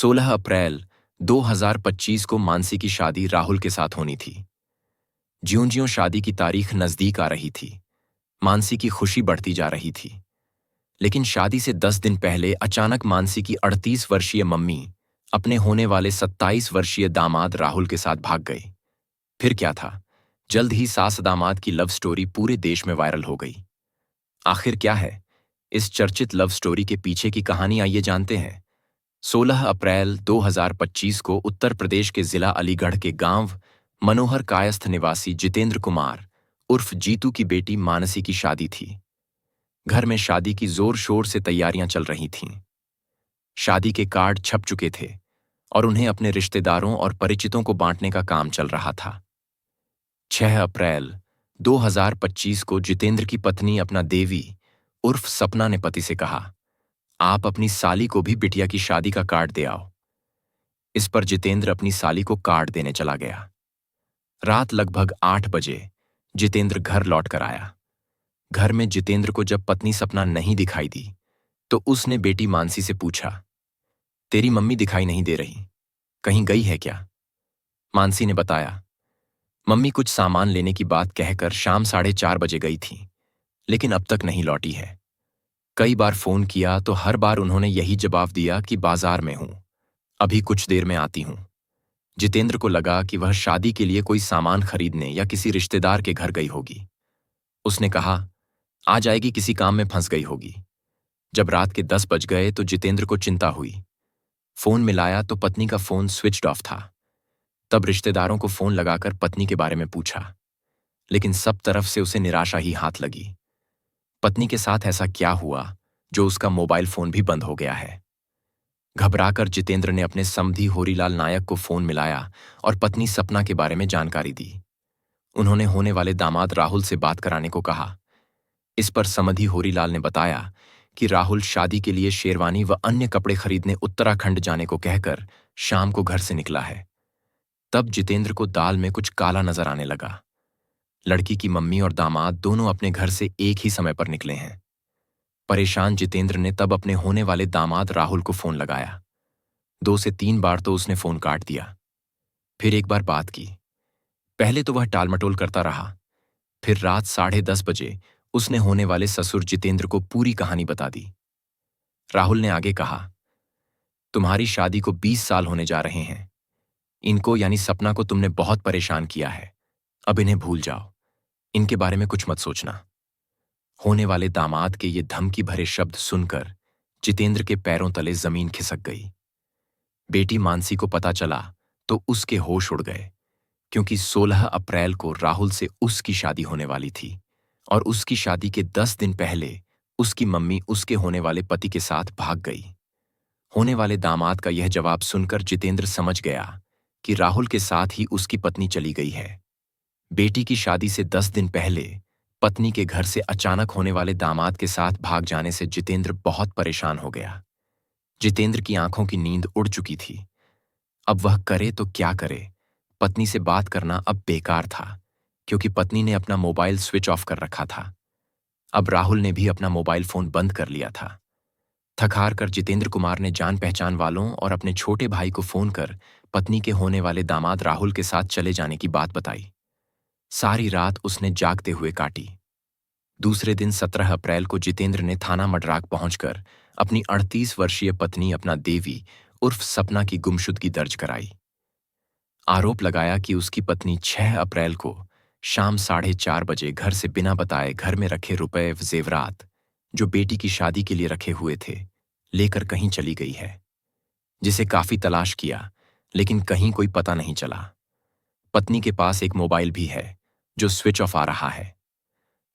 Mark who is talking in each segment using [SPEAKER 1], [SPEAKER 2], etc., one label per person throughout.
[SPEAKER 1] 16 अप्रैल 2025 को मानसी की शादी राहुल के साथ होनी थी। ज्यों-ज्यों शादी की तारीख नजदीक आ रही थी, मानसी की खुशी बढ़ती जा रही थी। लेकिन शादी से 10 दिन पहले अचानक मानसी की 38 वर्षीय मम्मी अपने होने वाले 27 वर्षीय दामाद राहुल के साथ भाग गई। फिर क्या था? जल्द ही सास दामाद की लव स्टोरी पूरे देश में वायरल हो गई। आखिर क्या है इस चर्चित लव स्टोरी के पीछे की कहानी, आइए जानते हैं। 16 अप्रैल 2025 को उत्तर प्रदेश के जिला अलीगढ़ के गांव मनोहर कायस्थ निवासी जितेंद्र कुमार उर्फ जीतू की बेटी मानसी की शादी थी। घर में शादी की जोर शोर से तैयारियां चल रही थीं। शादी के कार्ड छप चुके थे और उन्हें अपने रिश्तेदारों और परिचितों को बांटने का काम चल रहा था। 6 अप्रैल 2025 को जितेंद्र की पत्नी अपना देवी उर्फ सपना ने पति से कहा, आप अपनी साली को भी बिटिया की शादी का कार्ड दे आओ। इस पर जितेंद्र अपनी साली को कार्ड देने चला गया। रात लगभग 8 बजे जितेंद्र घर लौट कर आया। घर में जितेंद्र को जब पत्नी सपना नहीं दिखाई दी तो उसने बेटी मानसी से पूछा, तेरी मम्मी दिखाई नहीं दे रही, कहीं गई है क्या? मानसी ने बताया, मम्मी कुछ सामान लेने की बात कहकर शाम 4:30 बजे गई थी, लेकिन अब तक नहीं लौटी है। कई बार फोन किया तो हर बार उन्होंने यही जवाब दिया कि बाजार में हूं, अभी कुछ देर में आती हूं। जितेंद्र को लगा कि वह शादी के लिए कोई सामान खरीदने या किसी रिश्तेदार के घर गई होगी। उसने कहा, आ जाएगी, किसी काम में फंस गई होगी। जब रात के 10 बज गए तो जितेंद्र को चिंता हुई। फोन मिलाया तो पत्नी का फोन स्विच्ड ऑफ था। तब रिश्तेदारों को फोन लगाकर पत्नी के बारे में पूछा, लेकिन सब तरफ से उसे निराशा ही हाथ लगी। पत्नी के साथ ऐसा क्या हुआ जो उसका मोबाइल फोन भी बंद हो गया है? घबराकर जितेंद्र ने अपने समधी होरीलाल नायक को फोन मिलाया और पत्नी सपना के बारे में जानकारी दी। उन्होंने होने वाले दामाद राहुल से बात कराने को कहा। इस पर समधी होरीलाल ने बताया कि राहुल शादी के लिए शेरवानी व अन्य कपड़े खरीदने उत्तराखंड जाने को कहकर शाम को घर से निकला है। तब जितेंद्र को दाल में कुछ काला नजर आने लगा। लड़की की मम्मी और दामाद दोनों अपने घर से एक ही समय पर निकले हैं। परेशान जितेंद्र ने तब अपने होने वाले दामाद राहुल को फोन लगाया। 2 से 3 बार तो उसने फोन काट दिया। फिर एक बार बात की। पहले तो वह टालमटोल करता रहा। फिर रात 10:30 बजे उसने होने वाले ससुर जितेंद्र को पूरी कहानी बता दी। राहुल ने आगे कहा, तुम्हारी शादी को 20 साल होने जा रहे हैं। इनको यानी सपना को तुमने बहुत परेशान किया है। अब इन्हें भूल जाओ, इनके बारे में कुछ मत सोचना। होने वाले दामाद के ये धमकी भरे शब्द सुनकर जितेंद्र के पैरों तले जमीन खिसक गई। बेटी मानसी को पता चला तो उसके होश उड़ गए, क्योंकि 16 अप्रैल को राहुल से उसकी शादी होने वाली थी और उसकी शादी के 10 दिन पहले उसकी मम्मी उसके होने वाले पति के साथ भाग गई। होने वाले दामाद का यह जवाब सुनकर जितेंद्र समझ गया कि राहुल के साथ ही उसकी पत्नी चली गई है। बेटी की शादी से 10 दिन पहले पत्नी के घर से अचानक होने वाले दामाद के साथ भाग जाने से जितेंद्र बहुत परेशान हो गया। जितेंद्र की आंखों की नींद उड़ चुकी थी। अब वह करे तो क्या करे? पत्नी से बात करना अब बेकार था, क्योंकि पत्नी ने अपना मोबाइल स्विच ऑफ कर रखा था। अब राहुल ने भी अपना मोबाइल फोन बंद कर लिया था। थक-हार कर जितेंद्र कुमार ने जान पहचान वालों और अपने छोटे भाई को फोन कर पत्नी के होने वाले दामाद राहुल के साथ चले जाने की बात बताई। सारी रात उसने जागते हुए काटी। दूसरे दिन 17 अप्रैल को जितेंद्र ने थाना मडराक पहुंचकर अपनी 38 वर्षीय पत्नी अपना देवी उर्फ सपना की गुमशुदगी दर्ज कराई। आरोप लगाया कि उसकी पत्नी 6 अप्रैल को शाम 4:30 बजे घर से बिना बताए घर में रखे रुपए व जेवरात, जो बेटी की शादी के लिए रखे हुए थे, लेकर कहीं चली गई है, जिसे काफी तलाश किया लेकिन कहीं कोई पता नहीं चला। पत्नी के पास एक मोबाइल भी है जो स्विच ऑफ आ रहा है।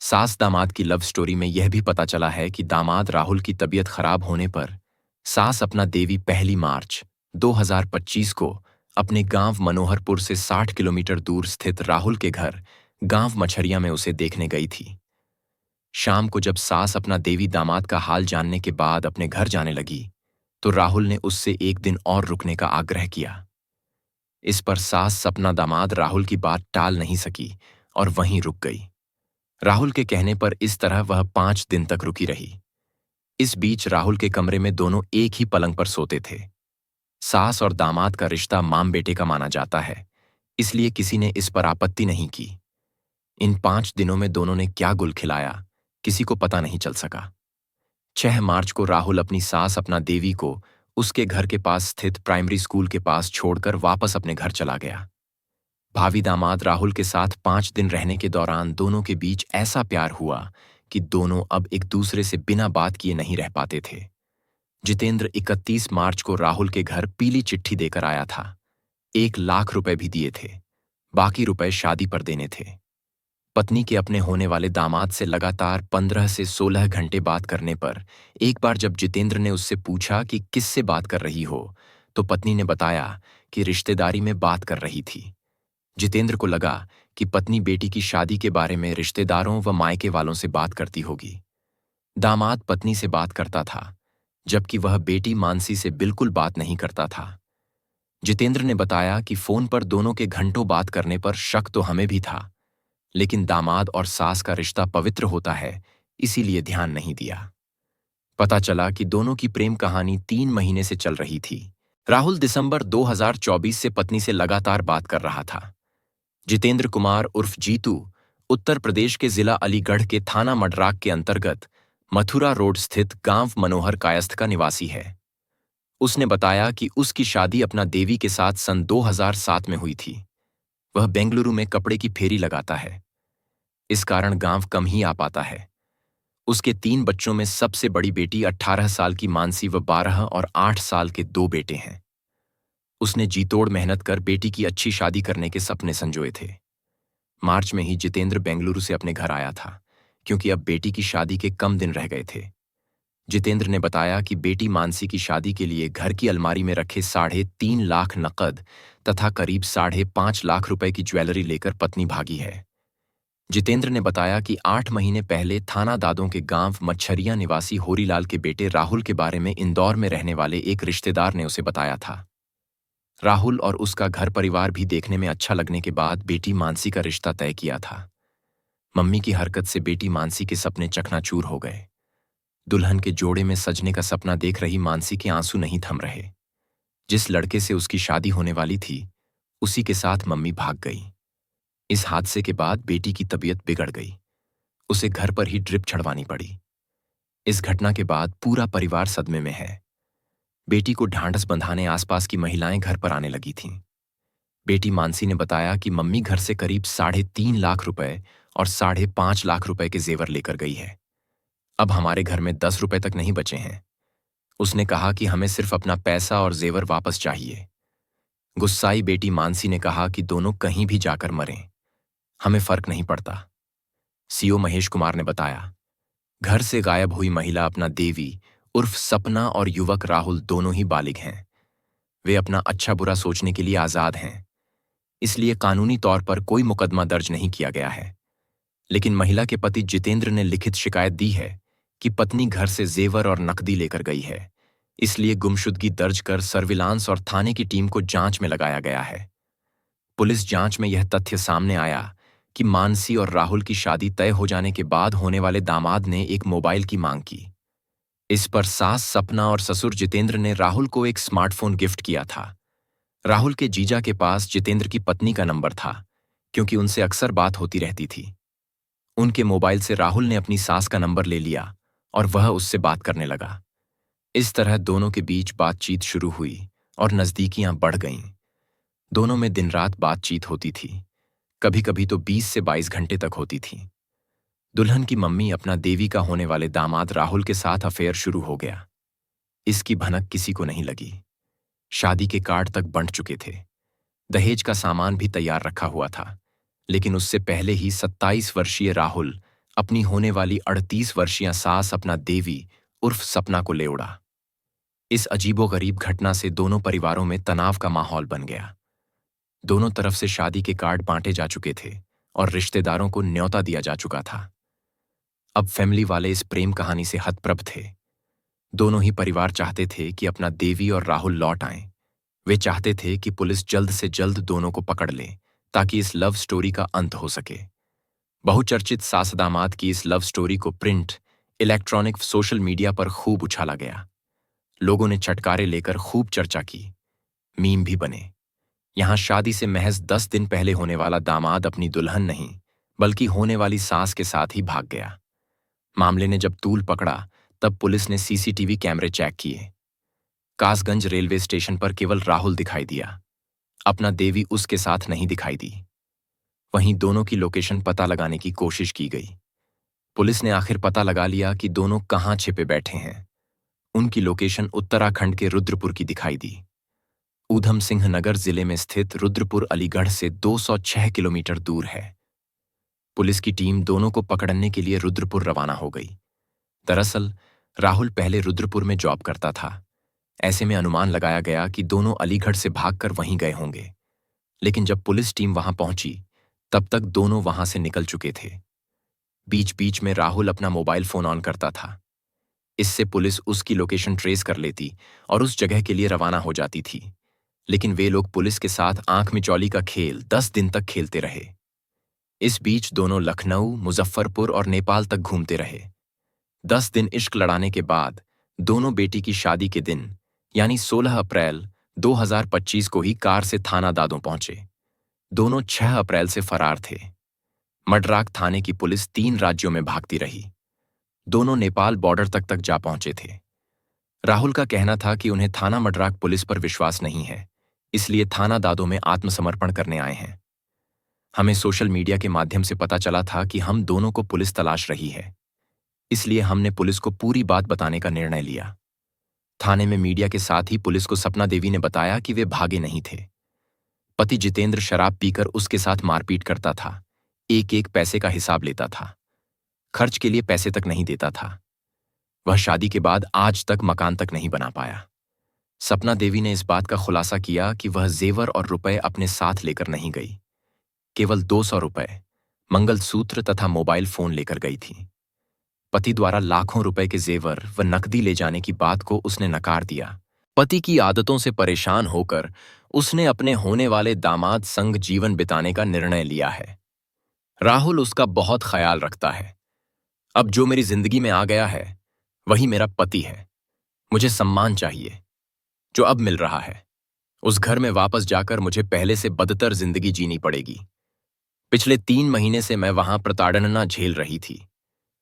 [SPEAKER 1] सास दामाद की लव स्टोरी में यह भी पता चला है कि दामाद राहुल की तबीयत खराब होने पर सास अपना देवी 1 मार्च 2025 को अपने गांव मनोहरपुर से 60 किलोमीटर दूर स्थित राहुल के घर गांव मछरिया में उसे देखने गई थी। शाम को जब सास अपना देवी दामाद का हाल जानने के बाद अपने घर जाने लगी तो राहुल ने उससे एक दिन और रुकने का आग्रह किया। इस पर सास सपना दामाद राहुल की बात टाल नहीं सकी और वहीं रुक गई। राहुल के कहने पर इस तरह वह 5 दिन तक रुकी रही। इस बीच राहुल के कमरे में दोनों एक ही पलंग पर सोते थे। सास और दामाद का रिश्ता माम बेटे का माना जाता है, इसलिए किसी ने इस पर आपत्ति नहीं की। इन 5 दिनों में दोनों ने क्या गुल खिलाया, किसी को पता नहीं चल सका। 6 मार्च को राहुल अपनी सास अपना देवी को उसके घर के पास स्थित प्राइमरी स्कूल के पास छोड़कर वापस अपने घर चला गया। भावी दामाद राहुल के साथ 5 दिन रहने के दौरान दोनों के बीच ऐसा प्यार हुआ कि दोनों अब एक दूसरे से बिना बात किए नहीं रह पाते थे। जितेंद्र 31 मार्च को राहुल के घर पीली चिट्ठी देकर आया था। 1 लाख रुपए भी दिए थे, बाकी रुपए शादी पर देने थे। पत्नी के अपने होने वाले दामाद से लगातार 15 से 16 घंटे बात करने पर एक बार जब जितेंद्र ने उससे पूछा कि किससे बात कर रही हो, तो पत्नी ने बताया कि रिश्तेदारी में बात कर रही थी। जितेंद्र को लगा कि पत्नी बेटी की शादी के बारे में रिश्तेदारों व मायके वालों से बात करती होगी। दामाद पत्नी से बात करता था, जबकि वह बेटी मानसी से बिल्कुल बात नहीं करता था। जितेंद्र ने बताया कि फोन पर दोनों के घंटों बात करने पर शक तो हमें भी था, लेकिन दामाद और सास का रिश्ता पवित्र होता है, इसीलिए ध्यान नहीं दिया। पता चला कि दोनों की प्रेम कहानी 3 महीने से चल रही थी। राहुल दिसंबर 2024 से पत्नी से लगातार बात कर रहा था। जितेंद्र कुमार उर्फ जीतू उत्तर प्रदेश के जिला अलीगढ़ के थाना मडराक के अंतर्गत मथुरा रोड स्थित गांव मनोहर कायस्थ का निवासी है। उसने बताया कि उसकी शादी अपना देवी के साथ सन 2007 में हुई थी। वह बेंगलुरु में कपड़े की फेरी लगाता है, इस कारण गांव कम ही आ पाता है। उसके 3 बच्चों में सबसे बड़ी बेटी 18 साल की मानसी व 12 और 8 साल के 2 बेटे हैं। उसने जीतोड़ मेहनत कर बेटी की अच्छी शादी करने के सपने संजोए थे। मार्च में ही जितेंद्र बेंगलुरु से अपने घर आया था, क्योंकि अब बेटी की शादी के कम दिन रह गए थे। जितेंद्र ने बताया कि बेटी मानसी की शादी के लिए घर की अलमारी में रखे 3.5 लाख नकद तथा करीब 5.5 लाख रुपए की ज्वेलरी लेकर पत्नी भागी है। जितेंद्र ने बताया कि 8 महीने पहले थाना दादों के गांव मच्छरिया निवासी होरीलाल के बेटे राहुल के बारे में इंदौर में रहने वाले एक रिश्तेदार ने उसे बताया था। राहुल और उसका घर परिवार भी देखने में अच्छा लगने के बाद बेटी मानसी का रिश्ता तय किया था। मम्मी की हरकत से बेटी मानसी के सपने चकनाचूर हो गए। दुल्हन के जोड़े में सजने का सपना देख रही मानसी के आंसू नहीं थम रहे। जिस लड़के से उसकी शादी होने वाली थी, उसी के साथ मम्मी भाग गई। इस हादसे के बाद बेटी की तबीयत बिगड़ गई। उसे घर पर ही ड्रिप चढ़वानी पड़ी। इस घटना के बाद पूरा परिवार सदमे में है। बेटी को ढांढस बंधाने आसपास की महिलाएं घर पर आने लगी थीं। बेटी मानसी ने बताया कि मम्मी घर से करीब 3.5 लाख रुपए और 5.5 लाख रुपए के जेवर लेकर गई है। अब हमारे घर में 10 रुपए तक नहीं बचे हैं। उसने कहा कि हमें सिर्फ अपना पैसा और जेवर वापस चाहिए। गुस्साई बेटी मानसी ने कहा कि दोनों कहीं भी जाकर मरें, हमें फर्क नहीं पड़ता। सीओ महेश कुमार ने बताया, घर से गायब हुई महिला अपना देवी उर्फ सपना और युवक राहुल दोनों ही बालिग हैं। वे अपना अच्छा बुरा सोचने के लिए आजाद हैं, इसलिए कानूनी तौर पर कोई मुकदमा दर्ज नहीं किया गया है। लेकिन महिला के पति जितेंद्र ने लिखित शिकायत दी है कि पत्नी घर से जेवर और नकदी लेकर गई है, इसलिए गुमशुदगी दर्ज कर सर्विलांस और थाने की टीम को जांच में लगाया गया है। पुलिस जांच में यह तथ्य सामने आया कि मानसी और राहुल की शादी तय हो जाने के बाद होने वाले दामाद ने एक मोबाइल की मांग की। इस पर सास सपना और ससुर जितेंद्र ने राहुल को एक स्मार्टफोन गिफ्ट किया था। राहुल के जीजा के पास जितेंद्र की पत्नी का नंबर था, क्योंकि उनसे अक्सर बात होती रहती थी। उनके मोबाइल से राहुल ने अपनी सास का नंबर ले लिया और वह उससे बात करने लगा। इस तरह दोनों के बीच बातचीत शुरू हुई और नजदीकियां बढ़ गईं। दोनों में दिन रात बातचीत होती थी, कभी कभी तो 20 से 22 घंटे तक होती थी। दुल्हन की मम्मी अपना देवी का होने वाले दामाद राहुल के साथ अफेयर शुरू हो गया। इसकी भनक किसी को नहीं लगी। शादी के कार्ड तक बंट चुके थे। दहेज का सामान भी तैयार रखा हुआ था, लेकिन उससे पहले ही 27 वर्षीय राहुल अपनी होने वाली 38 वर्षीय सास अपना देवी उर्फ सपना को ले उड़ा। इस अजीबोगरीब घटना से दोनों परिवारों में तनाव का माहौल बन गया। दोनों तरफ से शादी के कार्ड बांटे जा चुके थे और रिश्तेदारों को न्योता दिया जा चुका था। अब फैमिली वाले इस प्रेम कहानी से हतप्रभ थे। दोनों ही परिवार चाहते थे कि अपना देवी और राहुल लौट आएं। वे चाहते थे कि पुलिस जल्द से जल्द दोनों को पकड़ ले, ताकि इस लव स्टोरी का अंत हो सके। बहुचर्चित सास दामाद की इस लव स्टोरी को प्रिंट, इलेक्ट्रॉनिक, सोशल मीडिया पर खूब उछाला गया। लोगों ने चटकारे लेकर खूब चर्चा की। मीम भी बने। यहां शादी से महज 10 दिन पहले होने वाला दामाद अपनी दुल्हन नहीं बल्कि होने वाली सास के साथ ही भाग गया। मामले ने जब तूल पकड़ा तब पुलिस ने सीसीटीवी कैमरे चेक किए। कासगंज रेलवे स्टेशन पर केवल राहुल दिखाई दिया, अपना देवी उसके साथ नहीं दिखाई दी। वहीं दोनों की लोकेशन पता लगाने की कोशिश की गई। पुलिस ने आखिर पता लगा लिया कि दोनों कहां छिपे बैठे हैं। उनकी लोकेशन उत्तराखंड के रुद्रपुर की दिखाई दी। ऊधम सिंह नगर जिले में स्थित रुद्रपुर अलीगढ़ से 206 किलोमीटर दूर है। पुलिस की टीम दोनों को पकड़ने के लिए रुद्रपुर रवाना हो गई। दरअसल राहुल पहले रुद्रपुर में जॉब करता था। ऐसे में अनुमान लगाया गया कि दोनों अलीगढ़ से भागकर वहीं गए होंगे। लेकिन जब पुलिस टीम वहां पहुंची तब तक दोनों वहां से निकल चुके थे। बीच बीच में राहुल अपना मोबाइल फोन ऑन करता था। इससे पुलिस उसकी लोकेशन ट्रेस कर लेती और उस जगह के लिए रवाना हो जाती थी। लेकिन वे लोग पुलिस के साथ आंख मिचौली का खेल 10 दिन तक खेलते रहे। इस बीच दोनों लखनऊ, मुजफ्फरपुर और नेपाल तक घूमते रहे। 10 दिन इश्क लड़ाने के बाद दोनों बेटी की शादी के दिन यानी 16 अप्रैल 2025 को ही कार से थाना दादों पहुंचे। दोनों 6 अप्रैल से फरार थे। मड्राक थाने की पुलिस 3 राज्यों में भागती रही। दोनों नेपाल बॉर्डर तक जा पहुंचे थे। राहुल का कहना था कि उन्हें थाना मड्राक पुलिस पर विश्वास नहीं है, इसलिए थाना दादों में आत्मसमर्पण करने आए हैं। हमें सोशल मीडिया के माध्यम से पता चला था कि हम दोनों को पुलिस तलाश रही है, इसलिए हमने पुलिस को पूरी बात बताने का निर्णय लिया। थाने में मीडिया के साथ ही पुलिस को सपना देवी ने बताया कि वे भागे नहीं थे। पति जितेंद्र शराब पीकर उसके साथ मारपीट करता था, एक एक पैसे का हिसाब लेता था, खर्च के लिए पैसे तक नहीं देता था। वह शादी के बाद आज तक मकान तक नहीं बना पाया। सपना देवी ने इस बात का खुलासा किया कि वह जेवर और रुपए अपने साथ लेकर नहीं गई, केवल 200 रुपए, मंगलसूत्र तथा मोबाइल फोन लेकर गई थी। पति द्वारा लाखों रुपए के जेवर व नकदी ले जाने की बात को उसने नकार दिया। पति की आदतों से परेशान होकर उसने अपने होने वाले दामाद संग जीवन बिताने का निर्णय लिया है। राहुल उसका बहुत ख्याल रखता है। अब जो मेरी जिंदगी में आ गया है वही मेरा पति है। मुझे सम्मान चाहिए जो अब मिल रहा है। उस घर में वापस जाकर मुझे पहले से बदतर जिंदगी जीनी पड़ेगी। पिछले 3 महीने से मैं वहां प्रताड़ना झेल रही थी।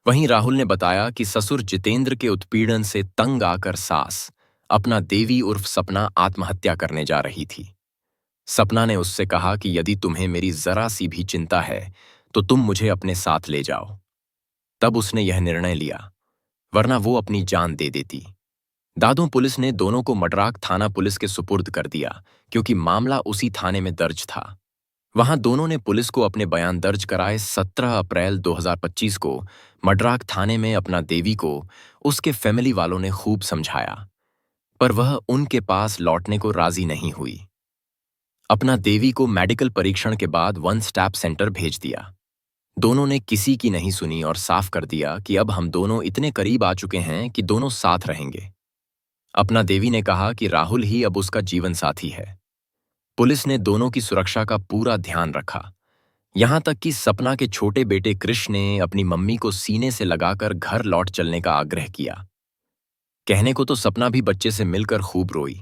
[SPEAKER 1] वहीं राहुल ने बताया कि ससुर जितेंद्र के उत्पीड़न से तंग आकर सास अपना देवी उर्फ सपना आत्महत्या करने जा रही थी। सपना ने उससे कहा कि यदि तुम्हें मेरी जरा सी भी चिंता है तो तुम मुझे अपने साथ ले जाओ। तब उसने यह निर्णय लिया, वरना वो अपनी जान दे देती। दादों पुलिस ने दोनों को मड्राक थाना पुलिस के सुपुर्द कर दिया क्योंकि मामला उसी थाने में दर्ज था। वहां दोनों ने पुलिस को अपने बयान दर्ज कराए। 17 अप्रैल 2025 को मड्राक थाने में अपना देवी को उसके फैमिली वालों ने खूब समझाया, पर वह उनके पास लौटने को राजी नहीं हुई। अपना देवी को मेडिकल परीक्षण के बाद 1 स्टॉप सेंटर भेज दिया। दोनों ने किसी की नहीं सुनी और साफ कर दिया कि अब हम दोनों इतने करीब आ चुके हैं कि दोनों साथ रहेंगे। अपना देवी ने कहा कि राहुल ही अब उसका जीवन साथी है। पुलिस ने दोनों की सुरक्षा का पूरा ध्यान रखा, यहां तक कि सपना के छोटे बेटे कृष्ण ने अपनी मम्मी को सीने से लगाकर घर लौट चलने का आग्रह किया। कहने को तो सपना भी बच्चे से मिलकर खूब रोई,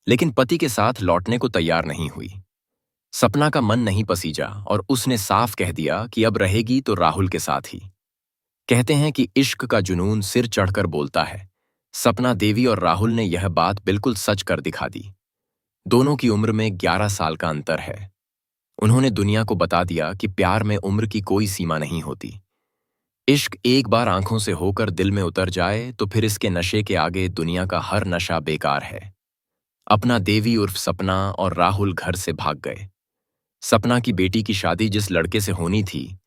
[SPEAKER 1] लेकिन पति के साथ लौटने को तैयार नहीं हुई। सपना का मन नहीं पसीजा और उसने साफ कह दिया कि अब रहेगी तो राहुल के साथ ही। कहते हैं कि इश्क का जुनून सिर चढ़कर बोलता है। सपना देवी और राहुल ने यह बात बिल्कुल सच कर दिखा दी। दोनों की उम्र में 11 साल का अंतर है। उन्होंने दुनिया को बता दिया कि प्यार में उम्र की कोई सीमा नहीं होती। इश्क एक बार आंखों से होकर दिल में उतर जाए तो फिर इसके नशे के आगे दुनिया का हर नशा बेकार है। अपना देवी उर्फ सपना और राहुल घर से भाग गए। सपना की बेटी की शादी जिस लड़के से होनी थी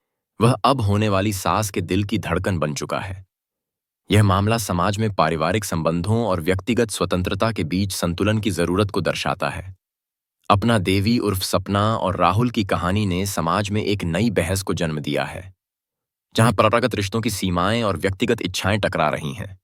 [SPEAKER 1] वह अब होने वाली सास के दिल की धड़कन बन चुका है। यह मामला समाज में पारिवारिक संबंधों और व्यक्तिगत स्वतंत्रता के बीच संतुलन की जरूरत को दर्शाता है। अपना देवी उर्फ सपना और राहुल की कहानी ने समाज में एक नई बहस को जन्म दिया है, जहां परंपरागत रिश्तों की सीमाएं और व्यक्तिगत इच्छाएं टकरा रही हैं।